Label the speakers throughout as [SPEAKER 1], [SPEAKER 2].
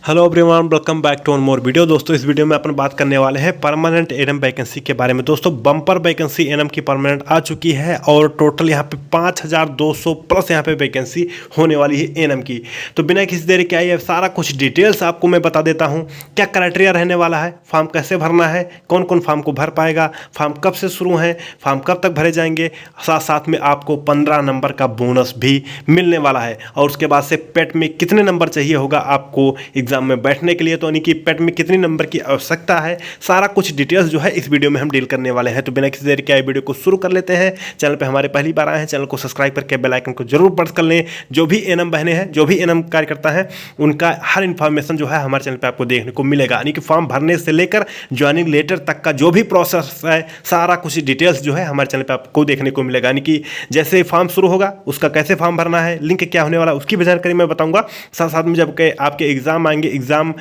[SPEAKER 1] Hello everyone, welcome back to one more video. दोस्तों, इस video में अपन बात करने वाले हैं परमानेंट एनएम वैकेंसी के बारे में। दोस्तों, बम्पर वैकेंसी एनएम की परमानेंट आ चुकी है और टोटल यहाँ पे 5200 प्लस यहाँ पे वैकेंसी होने वाली है एनएम की। तो बिना किसी देरी के आइए सारा कुछ डिटेल्स आपको मैं बता देता हूँ। क्या क्राइटेरिया रहने वाला है, फॉर्म कैसे भरना है, कौन कौन फॉर्म को भर पाएगा, फॉर्म कब से शुरू है, फॉर्म कब तक भरे जाएंगे, साथ साथ में आपको 15 नंबर का बोनस भी मिलने वाला है। और उसके बाद से पेट में कितने नंबर चाहिए होगा आपको एग्जाम में बैठने के लिए, तो यानी कि पेट में कितने नंबर की आवश्यकता है, सारा कुछ डिटेल्स जो है इस वीडियो में हम डील करने वाले हैं। तो बिना किसी देर के आए वीडियो को शुरू कर लेते हैं। चैनल पे हमारे पहली बार आए हैं, चैनल को सब्सक्राइब करके बेल आइकन को जरूर प्रेस कर लें। जो भी एनएम बहने हैं, जो भी एनएम कार्यकर्ता हैं, उनका हर इन्फॉर्मेशन जो है हमारे चैनल पर आपको देखने को मिलेगा। यानी कि फॉर्म भरने से लेकर ज्वाइनिंग लेटर तक का जो भी प्रोसेस है, सारा कुछ डिटेल्स जो है हमारे चैनल पर आपको देखने को मिलेगा। यानी कि जैसे फॉर्म शुरू होगा, उसका कैसे फॉर्म भरना है, लिंक क्या होने वाला है, उसकी भी जानकारी मैं बताऊंगा। साथ साथ में जब आपके एग्जाम आएंगे, एग्जाम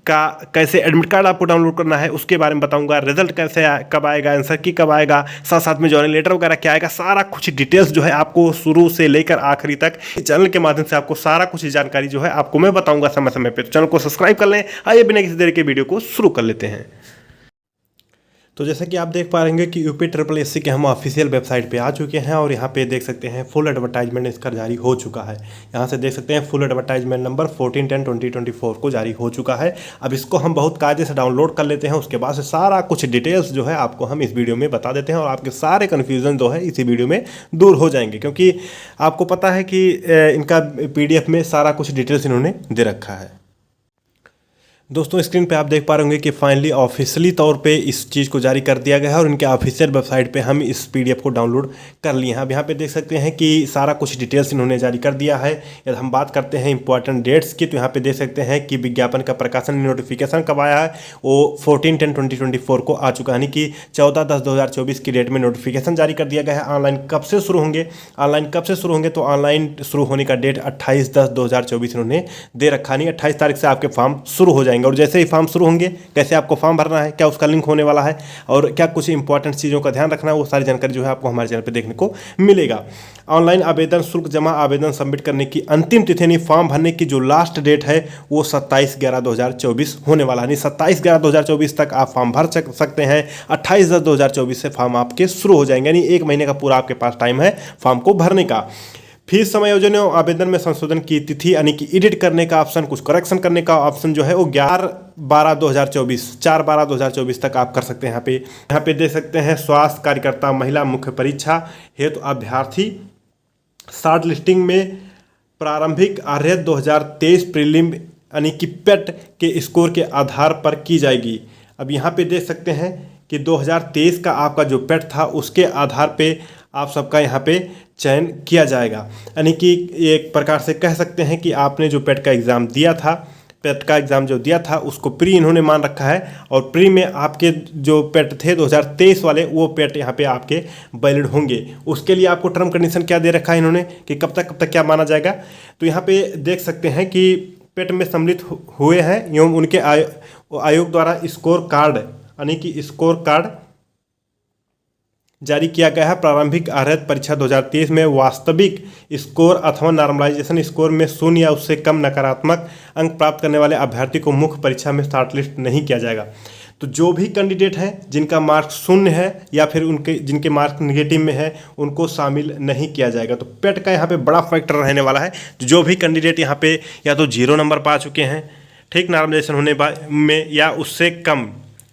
[SPEAKER 1] का कैसे एडमिट कार्ड आपको डाउनलोड करना है उसके बारे में बताऊंगा। रिजल्ट कैसे कब आएगा, आंसर की कब आएगा, साथ साथ में ज्वाइनिंग लेटर वगैरह क्या आएगा, सारा कुछ डिटेल्स जो है आपको शुरू से लेकर आखिरी तक चैनल के माध्यम से आपको सारा कुछ जानकारी जो है आपको मैं बताऊंगा समय समय पे। तो चैनल को सब्सक्राइब कर लें। आइए बिना किसी देर के वीडियो को शुरू कर लेते हैं। तो जैसा कि आप देख पा रहे हैं कि UPSSC के हम ऑफिशियल वेबसाइट पे आ चुके हैं और यहाँ पे देख सकते हैं फुल एडवर्टाइजमेंट इसका जारी हो चुका है। यहाँ से देख सकते हैं फुल एडवर्टाइजमेंट नंबर 14/10/2024 को जारी हो चुका है। अब इसको हम बहुत कायदे से डाउनलोड कर लेते हैं। उसके बाद से सारा कुछ डिटेल्स जो है आपको हम इस वीडियो में बता देते हैं और आपके सारे कन्फ्यूजन जो है इसी वीडियो में दूर हो जाएंगे, क्योंकि आपको पता है कि इनका PDF में सारा कुछ डिटेल्स इन्होंने दे रखा है। दोस्तों, स्क्रीन पे आप देख पा रहे होंगे कि फाइनली ऑफिशियली तौर पे इस चीज़ को जारी कर दिया गया है और इनके ऑफिशियल वेबसाइट पे हम इस PDF को डाउनलोड कर लिए हैं। अब यहाँ पे देख सकते हैं कि सारा कुछ डिटेल्स इन्होंने जारी कर दिया है। यदि हम बात करते हैं इंपॉर्टेंट डेट्स की, तो यहाँ पे देख सकते हैं कि विज्ञापन का प्रकाशन नोटिफिकेशन कब आया है, वो 14/10/2024 को आ चुका है। यानी कि 14/10/2024 की डेट में नोटिफिकेशन जारी कर दिया गया है। ऑनलाइन कब से शुरू होंगे, तो ऑनलाइन शुरू होने का डेट 28/10/2024 इन्होंने दे रखा। नहीं, 28 तारीख से आपके फॉर्म शुरू हो जाएंगे। और जैसे ही फॉर्म शुरू होंगे, कैसे आपको फॉर्म भरना है, क्या उसका लिंक होने वाला है और क्या कुछ इंपॉर्टेंट चीज़ों का ध्यान रखना है, वो सारी जानकारी जो है आपको हमारे चैनल पे देखने को मिलेगा। ऑनलाइन आवेदन शुल्क जमा आवेदन सबमिट करने की अंतिम तिथि, यानी फॉर्म भरने की जो लास्ट डेट है वो 27/11/2024 होने वाला है। 27/11/2024 तक आप फॉर्म भर सकते हैं। 28/10/2024 से फॉर्म आपके शुरू हो जाएंगे। यानी एक महीने का पूरा आपके पास टाइम है फॉर्म को भरने का। फीस समायोजन और आवेदन में संशोधन की तिथि, यानी कि एडिट करने का ऑप्शन, कुछ करेक्शन करने का ऑप्शन जो है वो 4/12/2024 तक आप कर सकते हैं। यहाँ पे देख सकते हैं स्वास्थ्य कार्यकर्ता महिला मुख्य परीक्षा हेतु अभ्यर्थी शॉर्ट लिस्टिंग में प्रारंभिक आर्यत 2023 प्रीलिम यानी कि पेट के स्कोर के आधार पर की जाएगी। अब यहाँ पे देख सकते हैं कि 2023 का आपका जो पेट था उसके आधार पे आप सबका यहाँ पे चयन किया जाएगा। यानी कि एक प्रकार से कह सकते हैं कि आपने जो पेट का एग्ज़ाम दिया था, पेट का एग्ज़ाम जो दिया था उसको प्री इन्होंने मान रखा है और प्री में आपके जो पेट थे 2023 वाले, वो पेट यहाँ पे आपके वैलिड होंगे। उसके लिए आपको टर्म कंडीशन क्या दे रखा है इन्होंने कि कब तक क्या माना जाएगा। तो यहाँ पे देख सकते हैं कि पेट में सम्मिलित हुए हैं एवं उनके आयोग द्वारा स्कोर कार्ड, यानी कि स्कोर कार्ड जारी किया गया है। प्रारंभिक अर्हता परीक्षा 2023 में वास्तविक स्कोर अथवा नॉर्मलाइजेशन स्कोर में 0 या उससे कम नकारात्मक अंक प्राप्त करने वाले अभ्यर्थी को मुख्य परीक्षा में शॉर्टलिस्ट नहीं किया जाएगा। तो जो भी कैंडिडेट हैं जिनका मार्क्स 0 है या फिर जिनके मार्क्स नेगेटिव में है, उनको शामिल नहीं किया जाएगा। तो पेट का यहाँ पे बड़ा फैक्टर रहने वाला है। जो भी कैंडिडेट यहाँ पे या तो 0 नंबर पा चुके हैं, ठीक, नॉर्मलाइजेशन होने में, या उससे कम,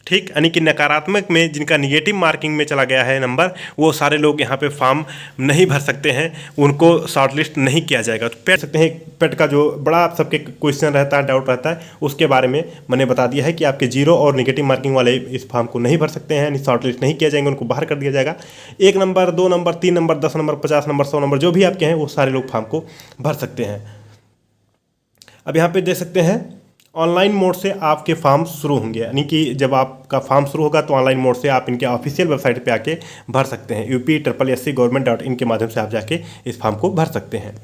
[SPEAKER 1] ठीक, यानी कि नकारात्मक में जिनका निगेटिव मार्किंग में चला गया है नंबर, वो सारे लोग यहाँ पे फॉर्म नहीं भर सकते हैं, उनको शॉर्टलिस्ट नहीं किया जाएगा। तो पेट सकते हैं, पेट का जो बड़ा सबके क्वेश्चन रहता है, डाउट रहता है, उसके बारे में मैंने बता दिया है कि आपके 0 और निगेटिव मार्किंग वाले इस फॉर्म को नहीं भर सकते हैं, यानी शॉर्टलिस्ट नहीं किया जाएंगे, उनको बाहर कर दिया जाएगा। 1 number, 2 number, 3 number, 10 number, 50 number, 100 number, जो भी आपके हैं वो सारे लोग फॉर्म को भर सकते हैं। अब यहाँ पे देख सकते हैं ऑनलाइन मोड से आपके फॉर्म शुरू होंगे, यानी कि जब आपका फॉर्म शुरू होगा तो ऑनलाइन मोड से आप इनके ऑफिशियल वेबसाइट पे आके भर सकते हैं। UPSSC government.in के माध्यम से आप जाके इस फॉर्म को भर सकते हैं।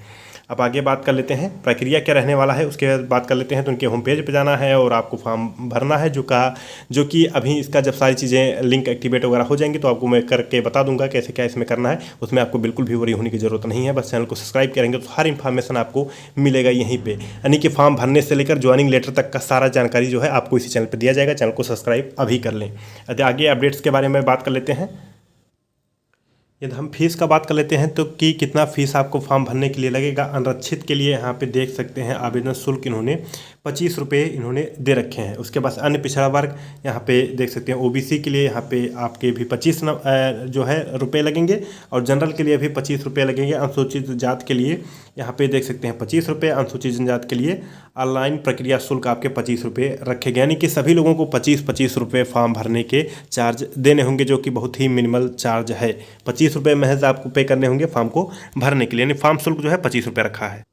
[SPEAKER 1] अब आगे बात कर लेते हैं प्रक्रिया क्या रहने वाला है, उसके बाद बात कर लेते हैं। तो उनके होम पेज पे जाना है और आपको फॉर्म भरना है, जो कि अभी इसका जब सारी चीज़ें लिंक एक्टिवेट वगैरह हो जाएंगी तो आपको मैं करके बता दूंगा कैसे क्या इसमें करना है। उसमें आपको बिल्कुल भी वरी होने की ज़रूरत नहीं है, बस चैनल को सब्सक्राइब करेंगे तो हर इन्फॉर्मेशन आपको मिलेगा यहीं पर। यानी कि फॉर्म भरने से लेकर ज्वाइनिंग लेटर तक का सारा जानकारी जो है आपको इसी चैनल पर दिया जाएगा। चैनल को सब्सक्राइब अभी कर लें। आगे अपडेट्स के बारे में बात कर लेते हैं। यदि हम फीस का बात कर लेते हैं तो कि कितना फीस आपको फॉर्म भरने के लिए लगेगा। अनरक्षित के लिए यहाँ पे देख सकते हैं आवेदन शुल्क इन्होंने 25 रुपये इन्होंने दे रखे हैं। उसके बाद अन्य पिछड़ा वर्ग यहाँ पे देख सकते हैं ओबीसी के लिए यहाँ पे आपके भी 25 जो है रुपये लगेंगे और जनरल के लिए भी 25 रुपये लगेंगे। अनुसूचित जात के लिए यहाँ पे देख सकते हैं 25 रुपये, अनुसूचित जनजाति के लिए ऑनलाइन प्रक्रिया शुल्क आपके 25 रुपये रखे गए। यानी कि सभी लोगों को 25 रुपये फॉर्म भरने के चार्ज देने होंगे, जो कि बहुत ही मिनिमल चार्ज है। 25 रुपये महज आपको पे करने होंगे फॉर्म को भरने के लिए, यानी फॉर्म शुल्क जो है 25 रुपये रखा है।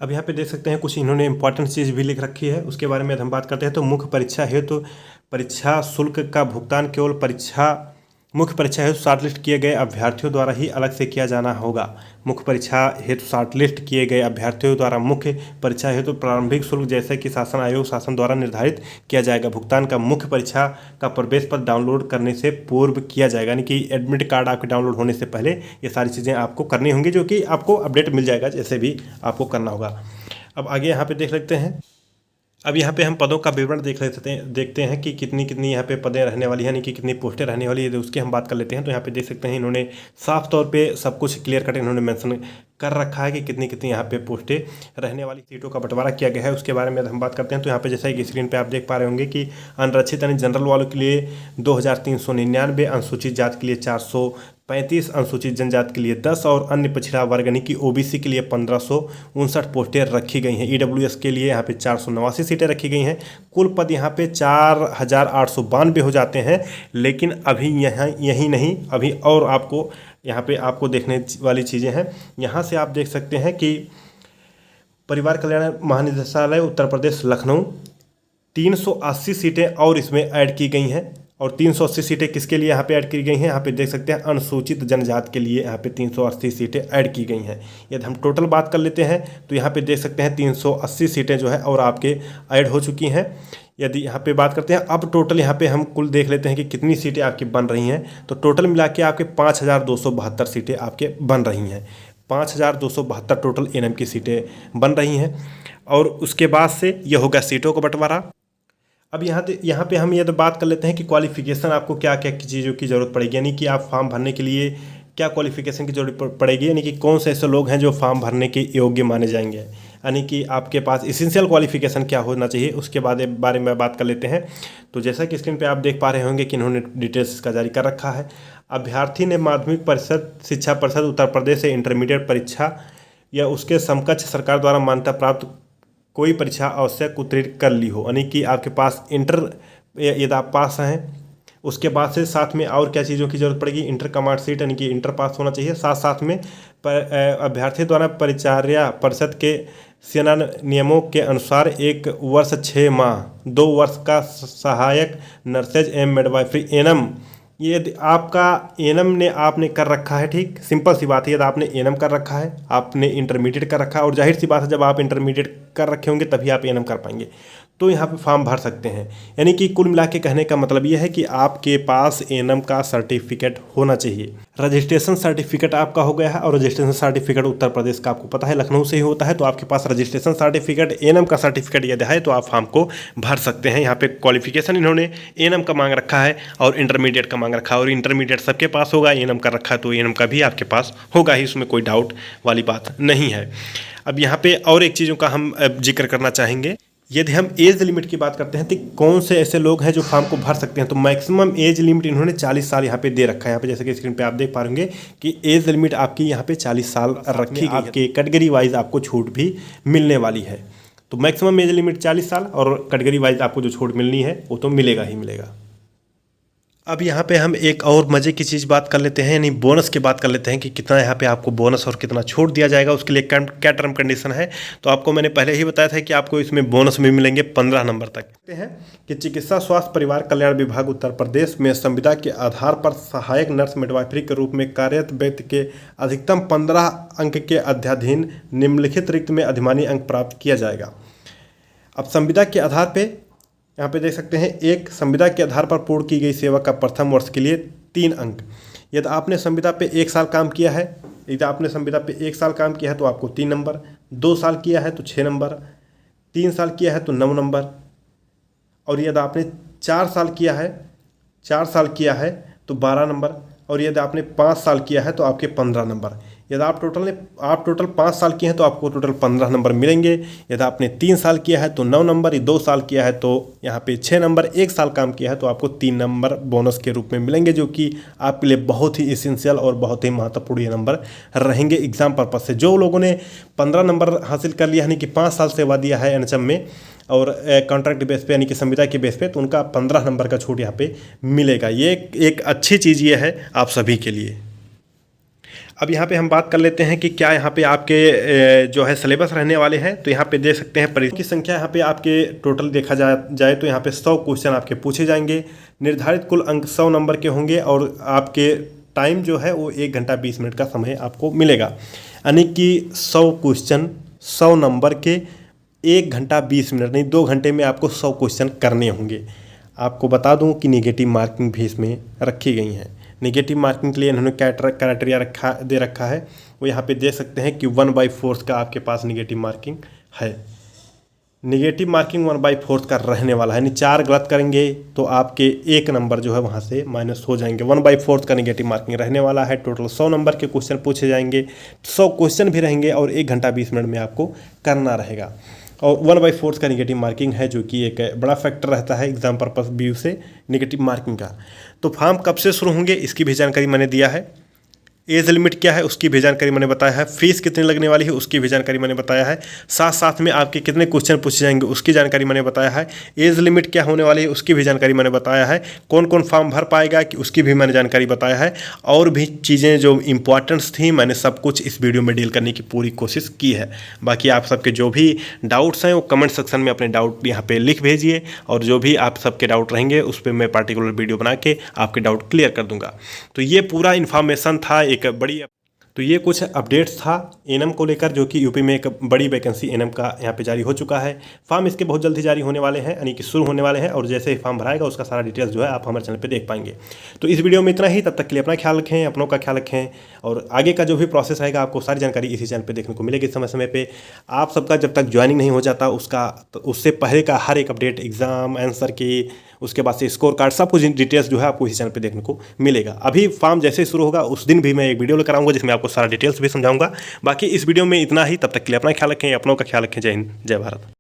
[SPEAKER 1] अब यहाँ पे देख सकते हैं कुछ इन्होंने इंपॉर्टेंट चीज़ भी लिख रखी है, उसके बारे में हम बात करते हैं। तो मुख्य परीक्षा हेतु परीक्षा शुल्क का भुगतान केवल मुख्य परीक्षा हेतु शॉर्टलिस्ट किए गए अभ्यर्थियों द्वारा ही अलग से किया जाना होगा। मुख्य परीक्षा हेतु शॉर्टलिस्ट किए गए अभ्यर्थियों द्वारा मुख्य परीक्षा हेतु प्रारंभिक शुल्क जैसे कि शासन आयोग शासन द्वारा निर्धारित किया जाएगा। भुगतान का मुख्य परीक्षा का प्रवेश पत्र डाउनलोड करने से पूर्व किया जाएगा, यानी कि एडमिट कार्ड आपके डाउनलोड होने से पहले ये सारी चीज़ें आपको करनी होंगी, जो कि आपको अपडेट मिल जाएगा जैसे भी आपको करना होगा। अब आगे यहाँ पे देख लेते हैं। अब यहाँ पे हम पदों का विवरण देखते हैं कि कितनी यहाँ पे पदें रहने वाली हैं, यानी कि कितनी पोस्टें रहने वाली है, उसकी हम बात कर लेते हैं। तो यहाँ पे देख सकते हैं इन्होंने साफ तौर पे सब कुछ क्लियर कट इन्होंने मेंशन कर रखा है कि कितनी यहाँ पे पोस्टें रहने वाली, सीटों का बंटवारा किया गया है, उसके बारे में हम बात करते हैं। तो यहाँ पे जैसा कि स्क्रीन पे आप देख पा रहे होंगे कि अनरक्षित यानी जनरल वालों के लिए 2399, अनुसूचित जाति के लिए 435, अनुसूचित जनजाति के लिए 10 और अन्य पिछड़ा वर्ग यानी कि ओबीसी के लिए 1559 पोस्टें रखी गई हैं। ईडब्ल्यूएस के लिए यहाँ पे 489 सीटें रखी गई हैं। कुल पद यहाँ पे 4892 हो जाते हैं। लेकिन अभी यही नहीं, अभी और आपको यहाँ पे आपको देखने वाली चीज़ें हैं। यहाँ से आप देख सकते हैं कि परिवार कल्याण महानिदेशालय उत्तर प्रदेश लखनऊ 380 सीटें और इसमें ऐड की गई हैं। और 380 सीटें किसके लिए यहाँ पे ऐड की गई हैं, यहाँ पे देख सकते हैं अनुसूचित जनजाति के लिए यहाँ पे 380 सीटें ऐड की गई हैं। यदि हम टोटल बात कर लेते हैं तो यहाँ पे देख सकते हैं 380 सीटें जो है और आपके ऐड हो चुकी हैं। यदि यहाँ पे बात करते हैं अब टोटल यहाँ पे हम कुल देख लेते हैं कि कितनी सीटें आपकी बन रही हैं। तो टोटल मिला के आपके 5272 सीटें आपके बन रही हैं। 5272 टोटल एनएम की सीटें बन रही हैं। और उसके बाद से ये होगा सीटों का बंटवारा। अब यहाँ पे हम ये तो बात कर लेते हैं कि क्वालिफिकेशन आपको क्या क्या चीज़ों की ज़रूरत पड़ेगी, यानी कि आप फॉर्म भरने के लिए क्या क्वालिफिकेशन की जरूरत पड़ेगी, यानी कि कौन से ऐसे लोग हैं जो फॉर्म भरने के योग्य माने जाएंगे, यानी कि आपके पास एसेंशियल क्वालिफिकेशन क्या होना चाहिए, उसके बारे में बात कर लेते हैं। तो जैसा कि स्क्रीन पे आप देख पा रहे होंगे कि इन्होंने डिटेल्स इसका जारी कर रखा है। अभ्यर्थी ने माध्यमिक परिषद शिक्षा परिषद उत्तर प्रदेश से इंटरमीडिएट परीक्षा या उसके समकक्ष सरकार द्वारा मान्यता प्राप्त कोई परीक्षा आवश्यक उत्तीर्ण कर ली हो, यानी कि आपके पास इंटर यदि आप पास हैं, उसके बाद से साथ में और क्या चीज़ों की जरूरत पड़ेगी, इंटर का मार्कशीट यानी कि इंटर पास होना चाहिए। साथ में अभ्यर्थी द्वारा परिचार्या परिषद के सेना नियमों के अनुसार 1 वर्ष 6 माह 2 वर्ष का सहायक नर्सेज एवं मिडवाइफरी एनएम, ये आपका एनएम ने आपने कर रखा है, ठीक सिंपल सी बात है। यदि आपने एनएम कर रखा है, आपने इंटरमीडिएट कर रखा है, और जाहिर सी बात है जब आप इंटरमीडिएट कर रखे होंगे तभी आप एनएम कर पाएंगे, तो यहाँ पे फॉर्म भर सकते हैं। यानी कि कुल मिला के कहने का मतलब ये है कि आपके पास एनएम का सर्टिफिकेट होना चाहिए। रजिस्ट्रेशन सर्टिफिकेट आपका हो गया है, और रजिस्ट्रेशन सर्टिफिकेट उत्तर प्रदेश का आपको पता है लखनऊ से ही होता है। तो आपके पास रजिस्ट्रेशन सर्टिफिकेट एनएम का सर्टिफिकेट यदि है तो आप फॉर्म को भर सकते हैं। यहाँ पे क्वालिफिकेशन इन्होंने एनएम का मांग रखा है और इंटरमीडिएट का मांग रखा है, और इंटरमीडिएट सबके पास होगा, एनएम का रखा है तो एनएम का भी आपके पास होगा ही, इसमें कोई डाउट वाली बात नहीं है। अब यहाँ पे और एक चीज़ों का हम जिक्र करना चाहेंगे। यदि हम एज लिमिट की बात करते हैं तो कौन से ऐसे लोग हैं जो फॉर्म को भर सकते हैं, तो मैक्सिमम एज लिमिट इन्होंने 40 साल यहाँ पे दे रखा है। यहाँ पे जैसे कि स्क्रीन पे आप देख पा रहे होंगे कि एज लिमिट आपकी यहाँ पे 40 साल रखी गई है। आपके कैटेगरी वाइज आपको छूट भी मिलने वाली है। तो मैक्सिमम एज लिमिट 40 साल और कैटेगरी वाइज आपको जो छूट मिलनी है वो तो मिलेगा ही मिलेगा। अब यहाँ पे हम एक और मज़े की चीज़ बात कर लेते हैं, यानी बोनस की बात कर लेते हैं कि कितना यहाँ पे आपको बोनस और कितना छूट दिया जाएगा। उसके लिए क्या टर्म कंडीशन है, तो आपको मैंने पहले ही बताया था कि आपको इसमें बोनस भी मिलेंगे 15 नंबर तक। कहते हैं कि चिकित्सा स्वास्थ्य परिवार कल्याण विभाग उत्तर प्रदेश में संविदा के आधार पर सहायक नर्स मिडवाइफरी के रूप में कार्यरत व्यक्ति के अधिकतम 15 अंक के अध्याधीन निम्नलिखित रिक्त में अधिमानी अंक प्राप्त किया जाएगा। अब संविदा के आधार पे यहाँ पे देख सकते हैं, एक संविदा के आधार पर पूर्ण की गई सेवा का प्रथम वर्ष के लिए 3 अंक। यदि आपने संविदा पे 1 साल काम किया है, यदि आपने संविदा पे 1 साल काम किया है तो आपको 3 नंबर, 2 साल किया है तो 6 नंबर, 3 साल किया है तो 9 नंबर, और यदि आपने 4 साल किया है तो 12 नंबर, और यदि आपने 5 साल किया है तो आपके 15 नंबर। यदि आप टोटल 5 साल किए हैं तो आपको टोटल 15 नंबर मिलेंगे। यदि आपने 3 साल किया है तो 9 नंबर, 2 साल किया है तो यहाँ पे 6 नंबर, 1 साल काम किया है तो आपको 3 नंबर बोनस के रूप में मिलेंगे, जो कि आपके लिए बहुत ही इसेंशियल और बहुत ही महत्वपूर्ण ये नंबर रहेंगे एग्जाम पर्पज से। जो लोगों ने 15 नंबर हासिल कर लिया, यानी कि 5 साल सेवा दिया है एनएचएम में और कॉन्ट्रैक्ट बेस पे यानी कि संविदा के बेस पे, तो उनका 15 नंबर का छूट यहाँ पे मिलेगा। ये एक अच्छी चीज़ ये है आप सभी के लिए। अब यहाँ पे हम बात कर लेते हैं कि क्या यहाँ पे आपके जो है सिलेबस रहने वाले हैं। तो यहाँ पे देख सकते हैं परीक्षा की संख्या यहाँ पे आपके टोटल देखा जाए तो यहाँ पे 100 क्वेश्चन आपके पूछे जाएंगे। निर्धारित कुल अंक 100 नंबर के होंगे और आपके टाइम जो है वो 1 घंटा 20 मिनट का समय आपको मिलेगा, यानी कि 100 क्वेश्चन 100 नंबर के 1 घंटा 20 मिनट नहीं 2 घंटे में आपको 100 क्वेश्चन करने होंगे। आपको बता दूं कि नेगेटिव मार्किंग भी इसमें रखी गई हैं। नेगेटिव मार्किंग के लिए इन्होंने क्राइटेरिया दे रखा है, वो यहाँ पे देख सकते हैं कि 1/4 का आपके पास नेगेटिव मार्किंग है। नेगेटिव मार्किंग 1/4 का रहने वाला है, यानी 4 गलत करेंगे तो आपके 1 नंबर जो है वहाँ से माइनस हो जाएंगे। 1/4 का नेगेटिव मार्किंग रहने वाला है। टोटल 100 नंबर के क्वेश्चन पूछे जाएंगे, 100 क्वेश्चन भी रहेंगे और 1 घंटा 20 मिनट में आपको करना रहेगा। और 1/4 का नेगेटिव मार्किंग है, जो कि एक बड़ा फैक्टर रहता है एग्जाम पर्पस व्यू से नेगेटिव मार्किंग का। तो फॉर्म कब से शुरू होंगे इसकी भी जानकारी मैंने दिया है। एज लिमिट क्या है उसकी भी जानकारी मैंने बताया है। फीस कितनी लगने वाली है उसकी भी जानकारी मैंने बताया है। साथ साथ में आपके कितने क्वेश्चन पूछे जाएंगे उसकी जानकारी मैंने बताया है। एज लिमिट क्या होने वाली है उसकी भी जानकारी मैंने बताया है। कौन कौन फॉर्म भर पाएगा कि उसकी भी मैंने जानकारी बताया है। और भी चीज़ें जो इंपॉर्टेंट्स थी मैंने सब कुछ इस वीडियो में डील करने की पूरी कोशिश की है। बाकी आप सबके जो भी डाउट्स हैं वो कमेंट सेक्शन में अपने डाउट यहाँ पर लिख भेजिए, और जो भी आप सबके डाउट रहेंगे उस पर मैं पार्टिकुलर वीडियो बना के आपके डाउट क्लियर कर दूँगा। तो ये पूरा इन्फॉर्मेशन था एक बड़ी। तो ये कुछ अपडेट्स था एनएम को लेकर, जो कि यूपी में एक बड़ी वैकेंसी एनएम का यहाँ पे जारी हो चुका है। फॉर्म इसके बहुत जल्दी जारी होने वाले हैं, यानी कि शुरू होने वाले हैं, और जैसे ही फॉर्म भराएगा उसका सारा डिटेल्स जो है आप हमारे चैनल पे देख पाएंगे। तो इस वीडियो में इतना ही। तब तक के लिए अपना ख्याल रखें, अपनों का ख्याल रखें, और आगे का जो भी प्रोसेस आएगा आपको सारी जानकारी इसी चैनल पर देखने को मिलेगी समय समय पर। आप सबका जब तक ज्वाइनिंग नहीं हो जाता उससे पहले का हर एक अपडेट, एग्जाम आंसर की, उसके बाद से स्कोर कार्ड, सब कुछ डिटेल्स जो है आपको इसी चैनल पे देखने को मिलेगा। अभी फॉर्म जैसे शुरू होगा उस दिन भी मैं एक वीडियो लेकर आऊँगा जिसमें आपको सारा डिटेल्स भी समझाऊंगा। बाकी इस वीडियो में इतना ही। तब तक के लिए अपना ख्याल रखें, अपनों का ख्याल रखें। जय हिंद, जय भारत।